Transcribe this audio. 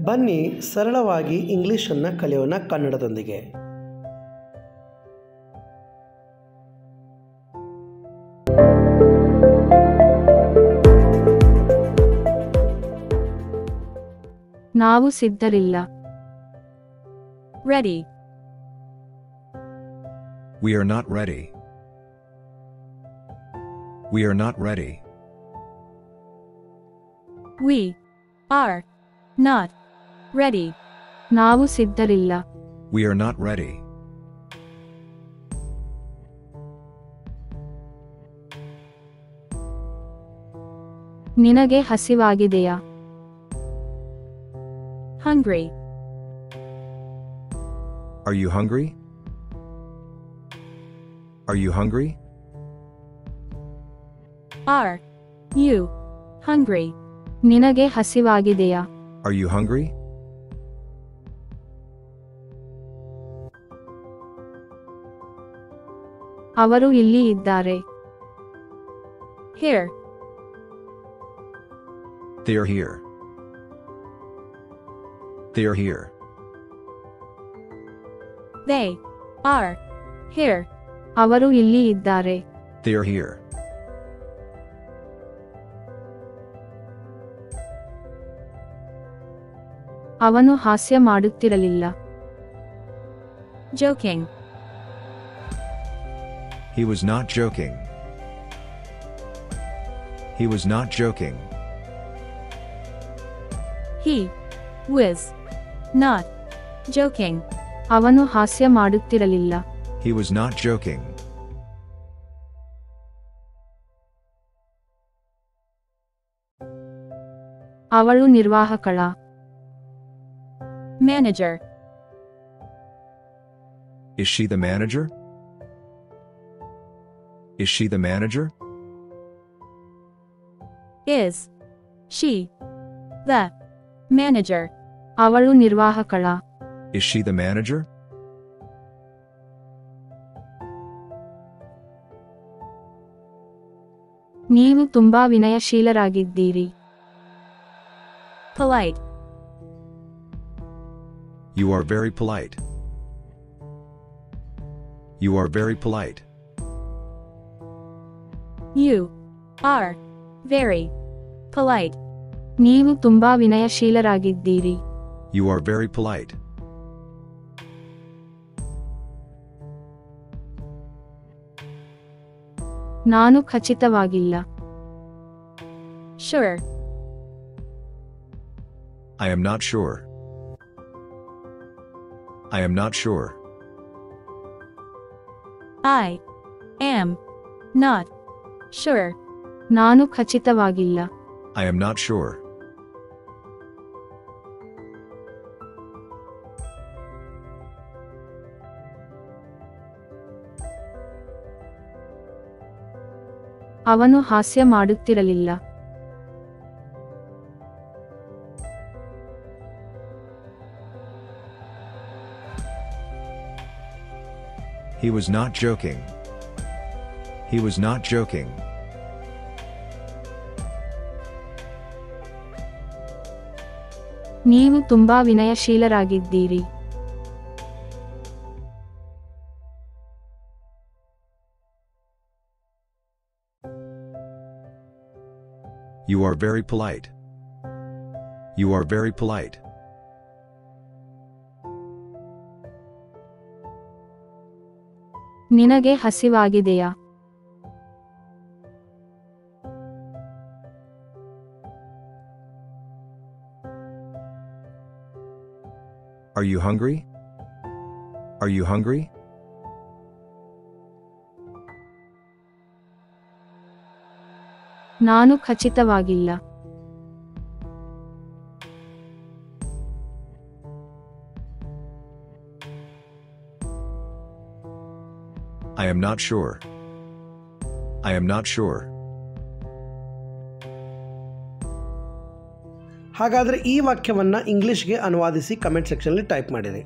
ಬನ್ನಿ ಸರಳವಾಗಿ ಇಂಗ್ಲಿಷನ್ನು ಕಲಿಯೋಣ ಕನ್ನಡದೊಂದಿಗೆ. ನಾವು ಸಿದ್ಧರಿಲ್ಲ. Ready. We are not ready. We are not ready. We are not ready. ನಾವು ಸಿದ್ಧರಿಲ್ಲ. We are not ready. ನಿನಗೆ ಹಸಿವಾಗಿದೆಯಾ? Hungry. Are you hungry? Are you hungry? Are you hungry? ನಿನಗೆ ಹಸಿವಾಗಿದೆಯಾ? Are you hungry? ಅವರು ಇಲ್ಲಿ ಇದ್ದಾರೆ. Here. They are here. They are here. They are here. ಅವರು ಇಲ್ಲಿ ಇದ್ದಾರೆ. They are here. ಅವನು ಹಾಸ್ಯ ಮಾಡುತ್ತಿರಲಿಲ್ಲ. Joking. He was not joking. He was not joking. He was not joking. ಅವನು ಹಾಸ್ಯ ಮಾಡುತ್ತಿರಲಿಲ್ಲ. He was not joking. ಅವಳು ನಿರ್ವಾಹಕಳ. Manager. Is she the manager? Is she the manager? Is she the manager? ಅವಳು ನಿರ್ವಾಹಕಳ. Is she the manager? ನೀವು ತುಂಬಾ ವಿನಯಶೀಲರಾಗಿದ್ದೀರಿ. Polite. You are very polite. You are very polite. You are very polite. ನೀವು ತುಂಬಾ ವಿನಯಶೀಲರಾಗಿದ್ದೀರಿ. You are very polite. ನಾನು ಖಚಿತವಾಗಿಲ್ಲ. Sure. I am not sure. I am not sure. I am not sure. ನಾನು ಖಚಿತವಾಗಿಲ್ಲ. I am not sure. ಅವನು ಹಾಸ್ಯ ಮಾಡುತ್ತಿರಲಿಲ್ಲ. He was not joking. He was not joking. ನೀವು ತುಂಬಾ ವಿನಯಶೀಲರಾಗಿದ್ದೀರಿ. You are very polite. You are very polite. ನಿನಗೆ ಹಸಿವಾಗಿದೆಯಾ? Are you hungry? Are you hungry? ನಾನು ಖಚಿತವಾಗಿಲ್ಲ. I am not sure. I am not sure. ಹಾಗಾದರೆ ಈ ವಾಕ್ಯವನ್ನು ಇಂಗ್ಲಿಷ್ಗೆ ಅನುವಾದಿಸಿ ಕಮೆಂಟ್ ಸೆಕ್ಷನ್ನಲ್ಲಿ ಟೈಪ್ ಮಾಡಿರಿ.